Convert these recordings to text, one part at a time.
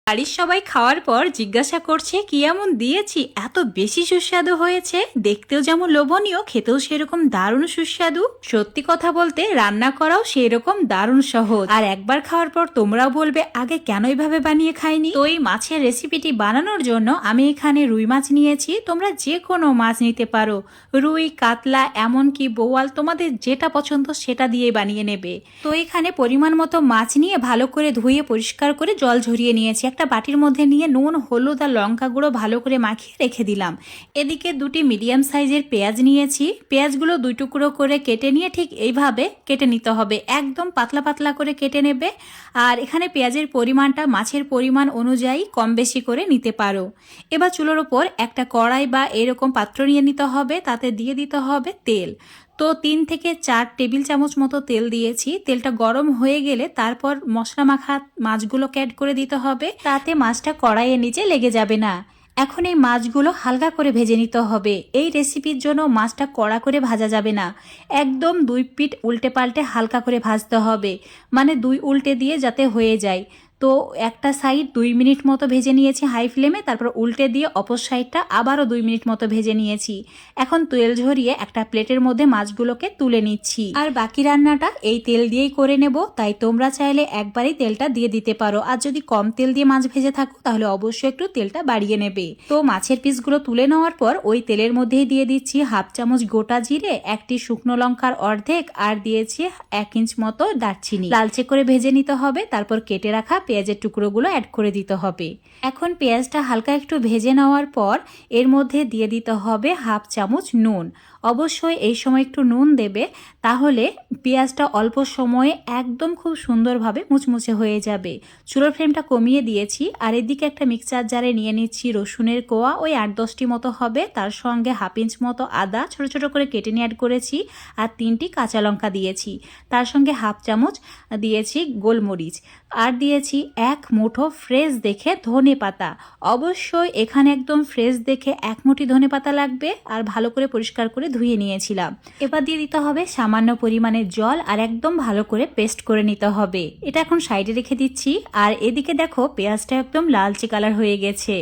বাড়ির সবাই খাওয়ার পর জিজ্ঞাসা করছে কি এমন দিয়েছি, এত বেশি সুস্বাদু হয়েছে। দেখতেও যেমন লোভনীয়, খেতেও সেরকম দারুণ সুস্বাদু। সত্যি কথা বলতে রান্না করাও সেরকম দারুণ সহজ। আর একবার খাওয়ার পর তোমরাও বলবে আগে কেন এইভাবে বানিয়ে খাইনি। তো এই মাছের রেসিপিটি বানানোর জন্য আমি এখানে রুই মাছ নিয়েছি। তোমরা যে কোনো মাছ নিতে পারো, রুই, কাতলা, এমনকি বোয়াল, তোমাদের যেটা পছন্দ সেটা দিয়ে বানিয়ে নেবে। তো এখানে পরিমাণ মতো মাছ নিয়ে ভালো করে ধুয়ে পরিষ্কার করে জল ঝরিয়ে নিয়েছি। একটা বাটির মধ্যে নিয়ে নুন, হলুদ আর লঙ্কা গুঁড়ো ভালো করে মাখিয়ে রেখে দিলাম। এদিকে দুটি মিডিয়াম সাইজের পেঁয়াজ নিয়েছি। পেঁয়াজগুলো দুই টুকরো করে কেটে নিয়ে ঠিক এইভাবে কেটে নিতে হবে, একদম পাতলা পাতলা করে কেটে নেবে। আর এখানে পেঁয়াজের পরিমাণটা মাছের পরিমাণ অনুযায়ী কম বেশি করে নিতে পারো। এবার চুলোর ওপর একটা কড়াই বা এরকম পাত্র নিয়ে নিতে হবে, তাতে দিয়ে দিতে হবে তেল। তো 3 থেকে 4 টেবিল চামচ মতো তেল দিয়েছি। তেলটা গরম হয়ে গেলে তারপর মশলা মাখা মাছগুলোকে অ্যাড করে দিতে হবে, তাতে মাছটা কড়াইয়ের নিচে লেগে যাবে না। এখন এই মাছগুলো হালকা করে ভেজে নিতে হবে। এই রেসিপির জন্য মাছটা কড়া করে ভাজা যাবে না, একদম 2 পিঠ উল্টে পাল্টে হালকা করে ভাজতে হবে, মানে 2 উল্টে দিয়ে যাতে হয়ে যায়। তো একটা সাইড 2 মিনিট মতো ভেজে নিয়েছি হাই ফ্লেমে, তারপর উল্টে দিয়ে অপর সাইডটা আবারও 2 মিনিট মতো ভেজে নিয়েছি। এখন তেল ঝরিয়ে একটা প্লেটের মধ্যে মাছগুলোকে তুলে নিচ্ছি। আর বাকি রান্নাটা এই তেল দিয়েই করে নেব, তাই তোমরা চাইলে একবারই তেলটা দিয়ে দিতে পারো। আর যদি কম তেল দিয়ে মাছ ভেজে থাকো তাহলে অবশ্যই একটু তেলটা বাড়িয়ে নেবে। তো মাছের পিসগুলো তুলে নেওয়ার পর ওই তেলের মধ্যেই দিয়ে দিচ্ছি হাফ চামচ গোটা জিরে, একটি শুকনো লঙ্কার অর্ধেক, আর দিয়েছি 1 ইঞ্চ মতো দারচিনি। লালচে করে ভেজে নিতে হবে, তারপর কেটে রাখা পেঁয়াজের টুকরোগুলো অ্যাড করে দিতে হবে। এখন পেঁয়াজটা হালকা একটু ভেজে নেওয়ার পর এর মধ্যে দিয়ে দিতে হবে হাফ চামচ নুন। অবশ্যই এই সময় একটু নুন দেবে, তাহলে পেঁয়াজটা অল্প সময়ে একদম খুব সুন্দরভাবে মুচমুচে হয়ে যাবে। চুলোর ফ্লেমটা কমিয়ে দিয়েছি। আর এদিকে একটা মিক্সচার জারে নিয়ে নিচ্ছি রসুনের কোয়া, ওই 8-10টি মতো হবে। তার সঙ্গে হাফ ইঞ্চ মতো আদা ছোট ছোট করে কেটে নিয়ে অ্যাড করেছি। আর 3টি কাঁচা লঙ্কা দিয়েছি। তার সঙ্গে হাফ চামচ দিয়েছি গোলমরিচ। আর দিয়েছি 1 মুঠো ফ্রেশ দেখে ধনে পাতা। অবশ্যই এখানে একদম ফ্রেশ দেখে 1 মুঠি ধনে পাতা লাগবে। আর ভালো করে পরিষ্কার করে ধুয়ে নিয়েছিলাম। এবার দিয়ে দিতে হবে সামান্য পরিমাণে জল, আর একদম ভালো করে পেস্ট করে নিতে হবে। এটা এখন সাইডে রেখে দিচ্ছি। আর এদিকে দেখো পেঁয়াজটা একদম লালচে কালার হয়ে গেছে।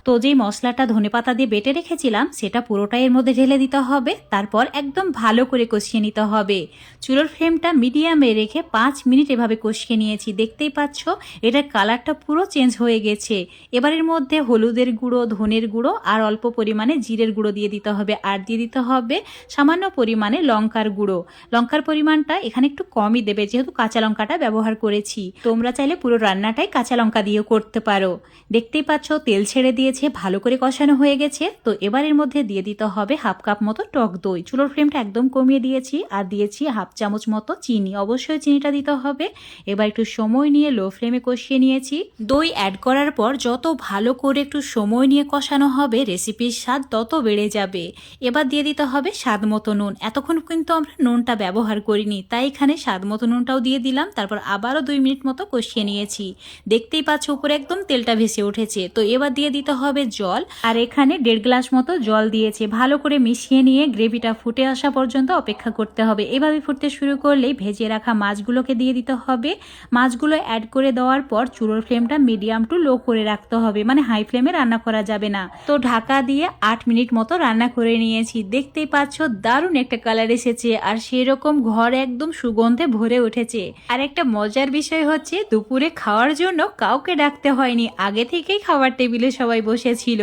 তো যেই মশলাটা ধনেপাতা দিয়ে বেটে রেখেছিলাম সেটা পুরোটাই এর মধ্যে ঢেলে দিতে হবে। তারপর একদম ভালো করে কষিয়ে নিতে হবে। চুলোর ফ্লেমটা মিডিয়ামে রেখে 5 মিনিট এভাবে কষিয়ে নিয়েছি। দেখতেই পাচ্ছ এটার কালারটা পুরো চেঞ্জ হয়ে গেছে। এবার এর মধ্যে হলুদের গুঁড়ো, ধনের গুঁড়ো আর অল্প পরিমাণে জিরের গুঁড়ো দিয়ে দিতে হবে। আর দিয়ে দিতে হবে সামান্য পরিমাণে লঙ্কার গুঁড়ো। লঙ্কার পরিমাণটা এখানে একটু কমই দেবে, যেহেতু কাঁচা লঙ্কাটা ব্যবহার করেছি। তোমরা চাইলে পুরো রান্নাটাই কাঁচা লঙ্কা দিয়েও করতে পারো। দেখতেই পাচ্ছ তেল ছেড়ে দিয়েছে, ভালো করে কষানো হয়ে গেছে। তো এবার এর মধ্যে দিয়ে দিতে হবে হাফ কাপ মতো টক দই। চুলোর ফ্লেমটা একদম কমিয়ে দিয়েছি। আর দিয়েছি হাফ চামচ মতো চিনি, অবশ্যই চিনিটা দিতে হবে। এবার একটু সময় নিয়ে লো ফ্লেমে কষিয়ে নিয়েছি। দই অ্যাড করার পর যত ভালো করে একটু সময় নিয়ে কষানো হবে রেসিপির স্বাদ তত বেড়ে যাবে। এবার দিয়ে দিতে হবে স্বাদ মতো নুন। এতক্ষণ কিন্তু আমরা নুনটা ব্যবহার করিনি, তাই এখানে স্বাদ মতো নুনটাও দিয়ে দিলাম। তারপর আবারও 2 মিনিট মতো কষিয়ে নিয়েছি। দেখতেই পাচ্ছ উপরে একদম তেলটা ভেসে উঠেছে। তো এবার দিয়ে দিতে হবে জল। আর এখানে 1.5 গ্লাস মতো জল দিয়েছে। ভালো করে মিশিয়ে নিয়ে গ্রেভিটা ফুটে আসা পর্যন্ত অপেক্ষা করতে হবে। এভাবে ফুটতে শুরু করলেই ভেজে রাখা মাছগুলোকে দিয়ে দিতে হবে। মাছগুলো অ্যাড করে দেওয়ার পর চুলোর ফ্লেমটা মিডিয়াম টু লো করে রাখতে হবে, মানে হাই ফ্লেমে রান্না করা যাবে না। তো ঢাকা দিয়ে 8 মিনিট মতো রান্না করে নিয়েছি। দেখতেই পাচ্ছ দারুণ একটা কালার এসেছে, আর সেরকম ঘর একদম সুগন্ধে ভরে উঠেছে। আর একটা মজার বিষয় হচ্ছে দুপুরে খাওয়ার জন্য কাউকে ডাকতে হয়নি, আগে থেকেই খাবার টেবিলে সবাই বসেছিল।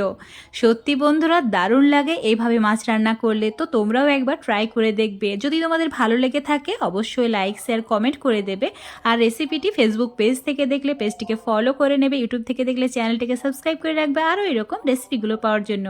সত্যি বন্ধুরা দারুণ লাগে এইভাবে মাছ রান্না করলে। তো তোমরাও একবার ট্রাই করে দেখবে। যদি তোমাদের ভালো লেগে থাকে অবশ্যই লাইক, শেয়ার, কমেন্ট করে দেবে। আর রেসিপিটি ফেসবুক পেজ থেকে দেখলে পেজটিকে ফলো করে নেবে, ইউটিউব থেকে দেখলে চ্যানেলটিকে সাবস্ক্রাইব করে রাখবে আরও এরকম রেসিপিগুলো পাওয়ার জন্য।